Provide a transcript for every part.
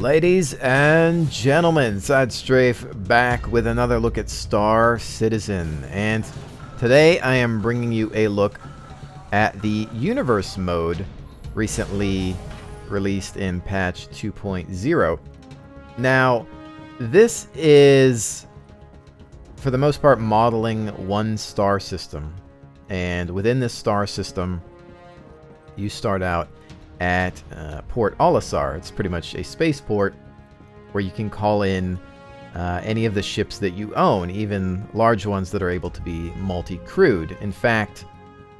Ladies and gentlemen, SideStrafe back with another look at Star Citizen, and today I am bringing you a look at the Universe mode recently released in patch 2.0. Now, this is, for the most part, modeling one star system, and within this star system, you start out at Port Olisar. It's pretty much a spaceport where you can call in any of the ships that you own, even large ones that are able to be multi-crewed. In fact,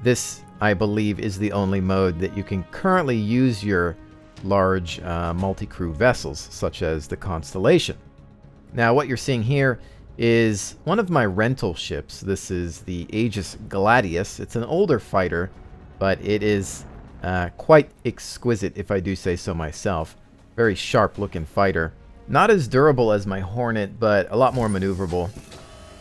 this, I believe, is the only mode that you can currently use your large multi-crew vessels, such as the Constellation. Now, what you're seeing here is one of my rental ships. This is the Aegis Gladius. It's an older fighter, but it is quite exquisite, if I do say so myself. Very sharp looking fighter. Not as durable as my Hornet, but a lot more maneuverable.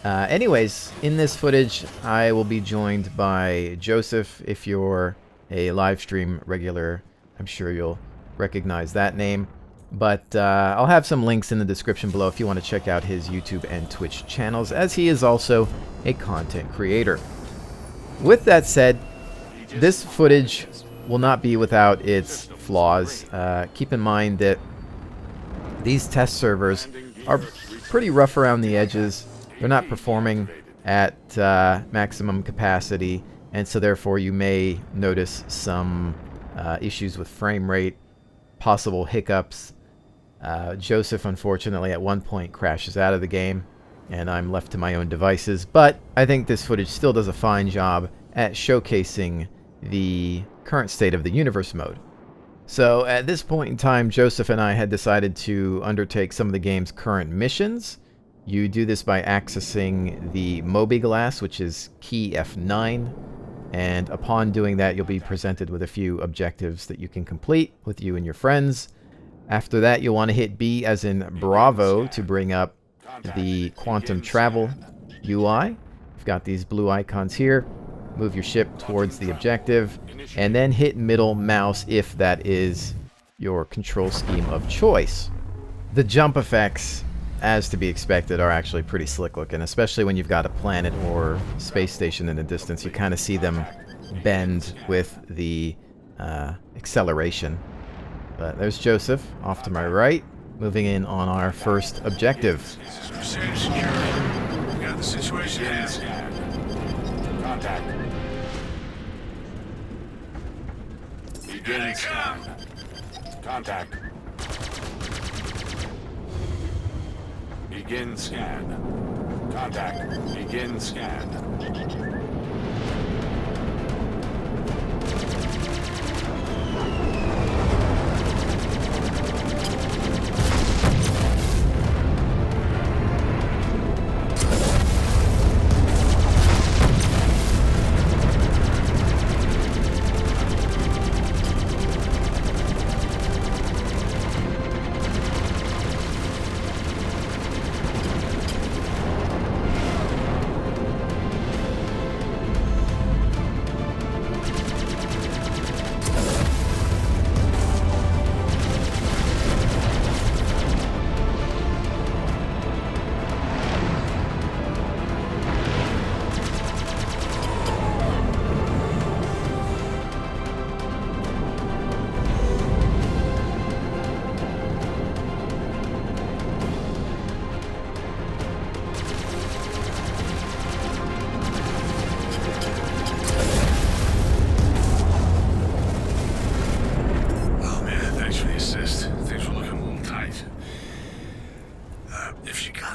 Anyways, in this footage, I will be joined by Joseph. If you're a live stream regular, I'm sure you'll recognize that name. But I'll have some links in the description below if you want to check out his YouTube and Twitch channels, as he is also a content creator. With that said, this footage will not be without its flaws. Keep in mind that these test servers are pretty rough around the edges. They're not performing at maximum capacity, and so therefore you may notice some issues with frame rate, possible hiccups. Joseph, unfortunately, at one point crashes out of the game, and I'm left to my own devices, but I think this footage still does a fine job at showcasing the current state of the Universe mode. So at this point in time, Joseph and I had decided to undertake some of the game's current missions. You do this by accessing the Moby Glass, which is key F9, and upon doing that, you'll be presented with a few objectives that you can complete with you and your friends. After that, you'll want to hit B as in Bravo to bring up the Quantum Travel UI. You've got these blue icons here. Move your ship towards the objective, and then hit middle mouse if that is your control scheme of choice. The jump effects, as to be expected, are actually pretty slick looking, especially when you've got a planet or space station in the distance. You kind of see them bend with the acceleration. But there's Joseph off to my right, moving in on our first objective. We got the situation handled. Contact. Begin scan. Contact. Begin scan. Contact. Begin scan.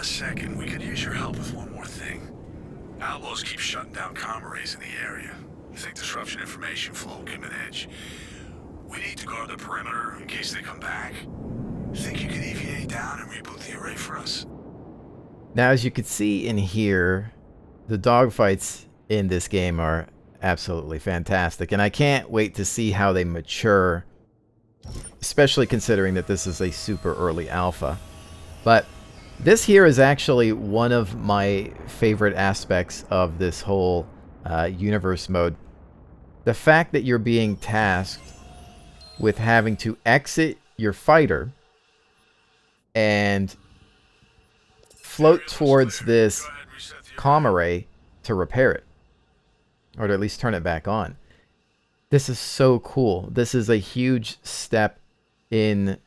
Second, we could use your help with one more thing. Outlaws keep shutting down comm arrays in the area. I think disruption information flow will give an edge. We need to guard the perimeter in case they come back. Think you could EVA down and reboot the array for us? Now, as you can see in here, the dogfights in this game are absolutely fantastic, and I can't wait to see how they mature, especially considering that this is a super early alpha. But this here is actually one of my favorite aspects of this whole universe mode. The fact that you're being tasked with having to exit your fighter and float towards this Go ahead and reset the comm array to repair it, or to at least turn it back on. This is so cool. This is a huge step in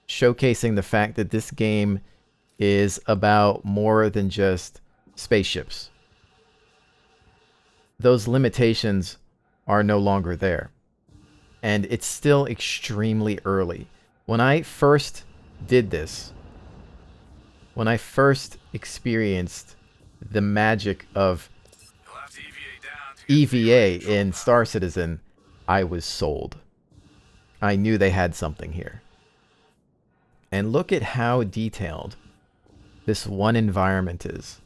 showcasing the fact that this game is about more than just spaceships. Those limitations are no longer there. And it's still extremely early. When I first did this, when I first experienced the magic of You'll have to EVA down to get the EVA control in panel. Star Citizen, I was sold. I knew they had something here. And look at how detailed this one environment is.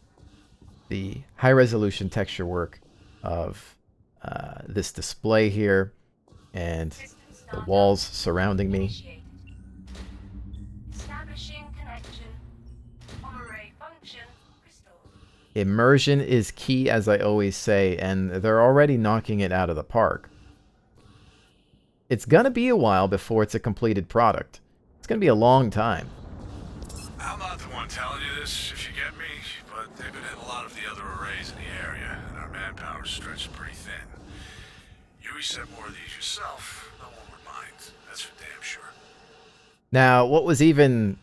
The high-resolution texture work of this display here, and the walls surrounding me. Establishing connection. Array function restored. Immersion is key, as I always say, and they're already knocking it out of the park. It's gonna be a while before it's a completed product. It's gonna be a long time. I'm not the one telling you this, if you get me, but they've been hitting a lot of the other arrays in the area, and our manpower's stretched pretty thin. You reset more of these yourself, no one would mind. That's for damn sure. Now, what was even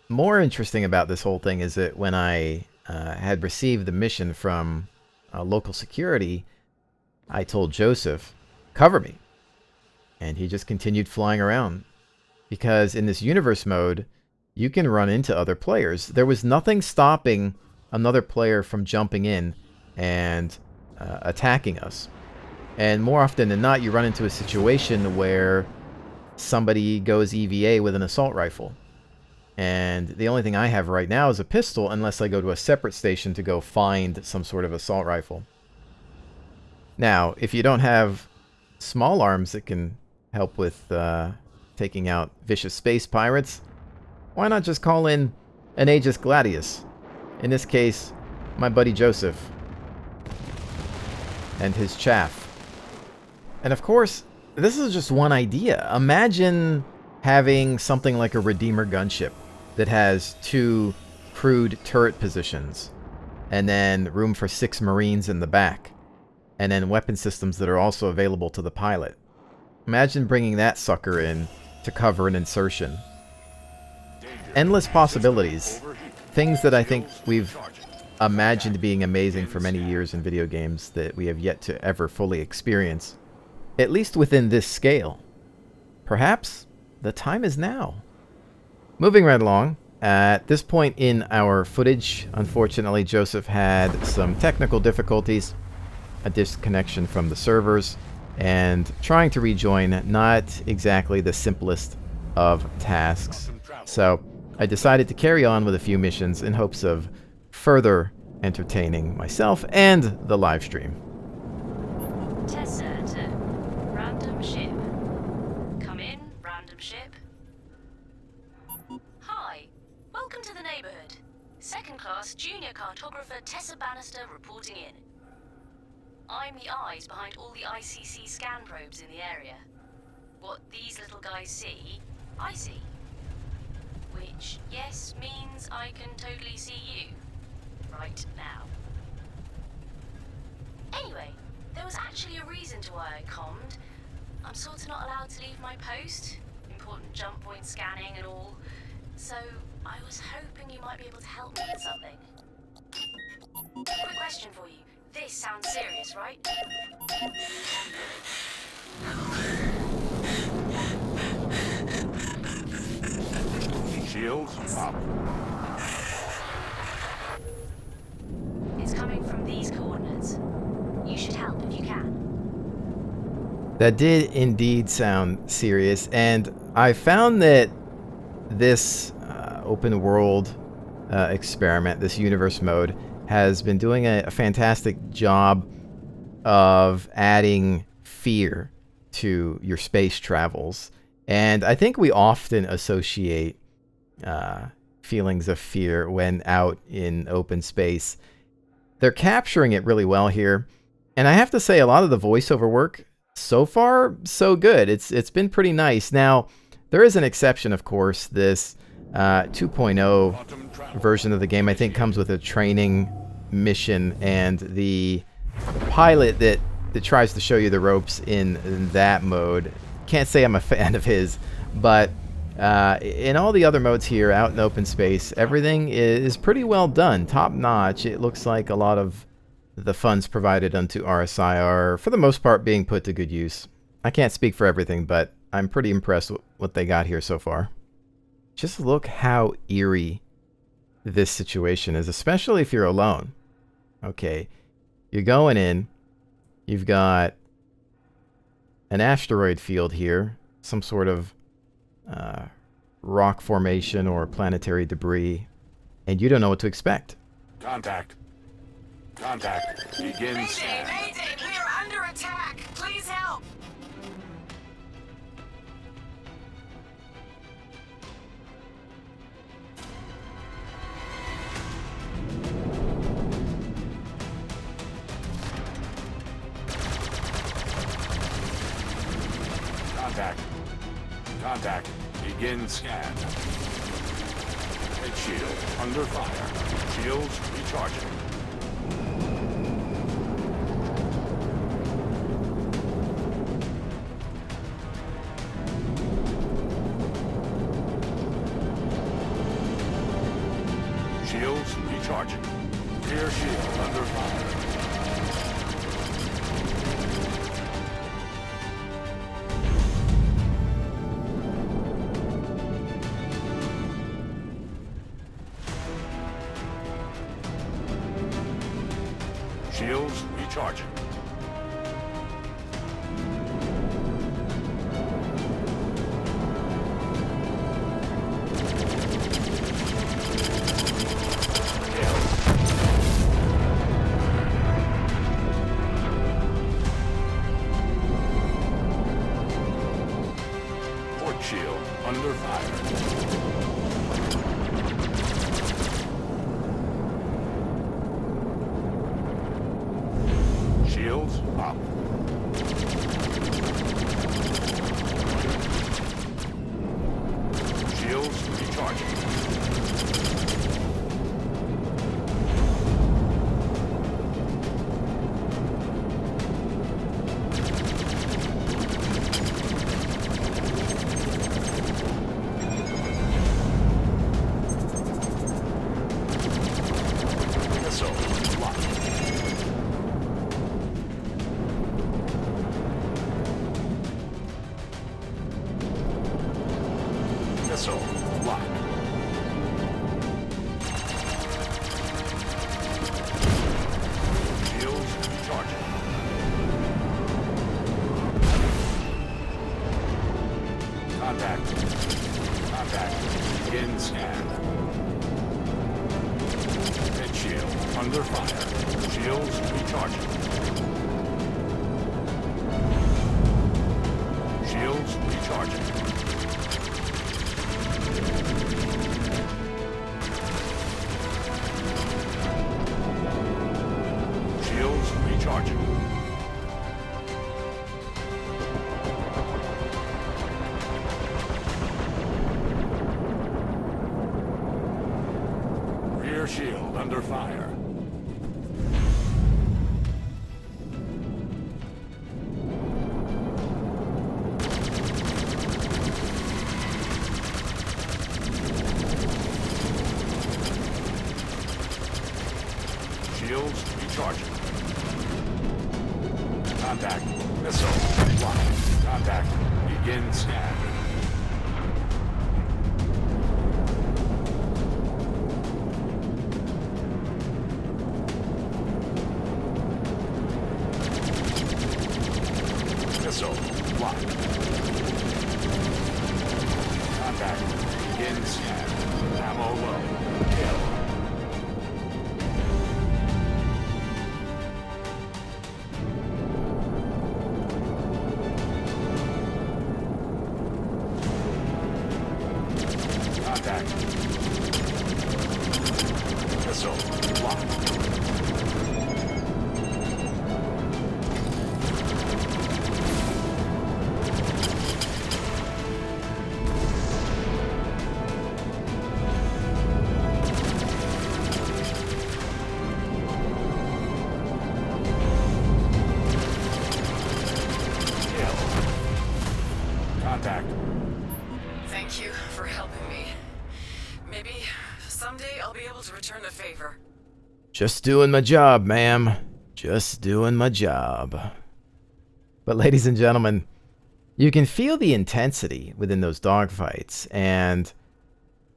more interesting about this whole thing is that when I had received the mission from local security, I told Joseph, cover me. And he just continued flying around. Because in this universe mode, you can run into other players. There was nothing stopping another player from jumping in and attacking us. And more often than not, you run into a situation where somebody goes EVA with an assault rifle. And the only thing I have right now is a pistol, unless I go to a separate station to go find some sort of assault rifle. Now, if you don't have small arms that can help with taking out vicious space pirates, why not just call in an Aegis Gladius? In this case, my buddy Joseph and his chaff. And of course, this is just one idea. Imagine having something like a Redeemer gunship that has 2 crewed turret positions, and then room for 6 Marines in the back, and then weapon systems that are also available to the pilot. Imagine bringing that sucker in to cover an insertion. Endless possibilities. Things that I think we've imagined being amazing for many years in video games that we have yet to ever fully experience. At least within this scale. Perhaps the time is now. Moving right along. At this point in our footage, unfortunately, Joseph had some technical difficulties, a disconnection from the servers, and trying to rejoin, not exactly the simplest of tasks. So I decided to carry on with a few missions in hopes of further entertaining myself and the live stream. Tessa to random ship. Come in, random ship. Hi, welcome to the neighborhood. Second class junior cartographer Tessa Bannister reporting in. I'm the eyes behind all the ICC scan probes in the area. What these little guys see, I see. Which, yes, means I can totally see you. Right now. Anyway, there was actually a reason to why I commed. I'm sort of not allowed to leave my post. Important jump point scanning and all. So, I was hoping you might be able to help me with something. Quick question for you. This sounds serious, right? Shields up. It's coming from these coordinates. You should help if you can. That did indeed sound serious, and I found that this open world experiment, this universe mode, has been doing a fantastic job of adding fear to your space travels. And I think we often associate feelings of fear when out in open space. They're capturing it really well here. And I have to say, a lot of the voiceover work, so far, so good. It's been pretty nice. Now, there is an exception, of course, this 2.0 version of the game, I think, comes with a training mission, and the pilot that tries to show you the ropes in that mode, can't say I'm a fan of his, but in all the other modes here, out in open space, everything is pretty well done, top notch. It looks like a lot of the funds provided unto RSI are, for the most part, being put to good use. I can't speak for everything, but I'm pretty impressed with what they got here so far. Just look how eerie this situation is, especially if you're alone. Okay, you're going in, you've got an asteroid field here, some sort of rock formation or planetary debris, and you don't know what to expect. Contact. Contact. Begin scan. Mayday! We are under attack! Please help! Contact. Contact. Begin scan. Head shield under fire. Shields recharging. Shields recharging. Rear shield under fire. Shields recharging. Port shield under fire. Shields up. Shields recharging. Missile locked. Missile locked. Shields recharging. Contact. Contact. Begin scan. Head shield under fire. Shields recharging. Shields recharging. Shields recharging. Rear shield under fire. Shields recharging. Contact. Missile locked. Contact. Begin scan. Missile locked. Contact. Begin scan. Ammo low. Kill. Contact. Missile locked. Thank you for helping me. Maybe someday I'll be able to return the favor. Just doing my job, ma'am. Just doing my job. But ladies and gentlemen, you can feel the intensity within those dogfights, and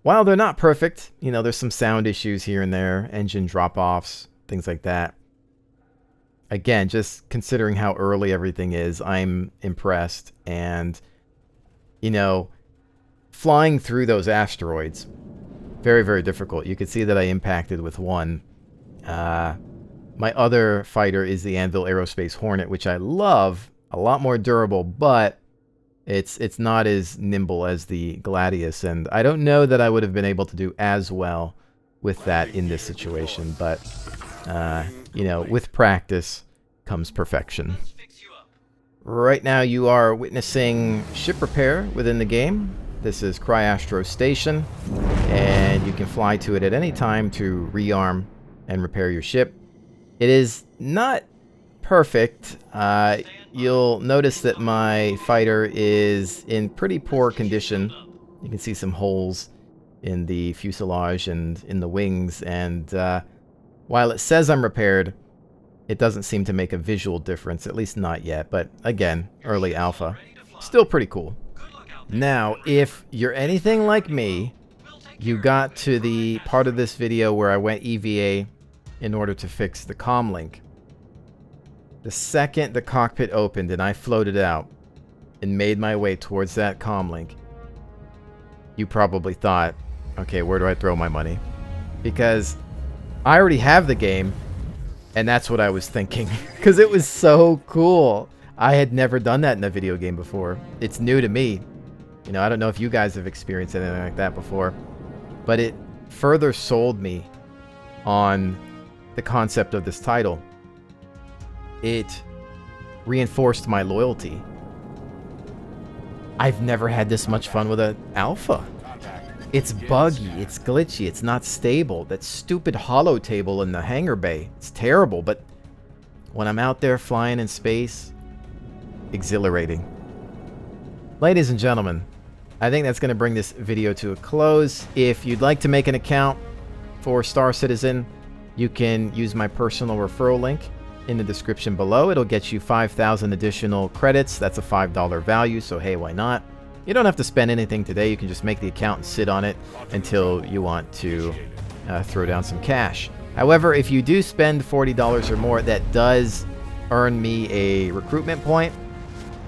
while they're not perfect, you know, there's some sound issues here and there, engine drop-offs, things like that. Again, just considering how early everything is, I'm impressed. And, you know, flying through those asteroids, very, very difficult. You can see that I impacted with one. My other fighter is the Anvil Aerospace Hornet, which I love, a lot more durable, but it's not as nimble as the Gladius, and I don't know that I would have been able to do as well with that in this situation, but you know, with practice comes perfection. Right now you are witnessing ship repair within the game. This is Cryastro Station, and you can fly to it at any time to rearm and repair your ship. It is not perfect. You'll notice that my fighter is in pretty poor condition. You can see some holes in the fuselage and in the wings, and while it says I'm repaired, it doesn't seem to make a visual difference, at least not yet, but again, early alpha. Still pretty cool. Now, if you're anything like me, you got to the part of this video where I went EVA in order to fix the comm link. The second the cockpit opened and I floated out and made my way towards that comm link, you probably thought, okay, where do I throw my money? Because I already have the game, and that's what I was thinking. Because it was so cool. I had never done that in a video game before. It's new to me. You know, I don't know if you guys have experienced anything like that before, but it further sold me on the concept of this title. It reinforced my loyalty. I've never had this much fun with an alpha. It's buggy, it's glitchy, it's not stable. That stupid holo table in the hangar bay, it's terrible, but when I'm out there flying in space, exhilarating. Ladies and gentlemen, I think that's going to bring this video to a close. If you'd like to make an account for Star Citizen, you can use my personal referral link in the description below. It'll get you 5,000 additional credits. That's a $5 value, so hey, why not? You don't have to spend anything today. You can just make the account and sit on it until you want to throw down some cash. However, if you do spend $40 or more, that does earn me a recruitment point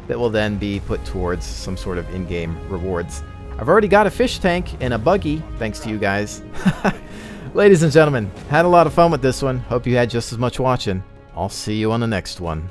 that will then be put towards some sort of in-game rewards. I've already got a fish tank and a buggy, thanks to you guys. Ladies and gentlemen, had a lot of fun with this one. Hope you had just as much watching. I'll see you on the next one.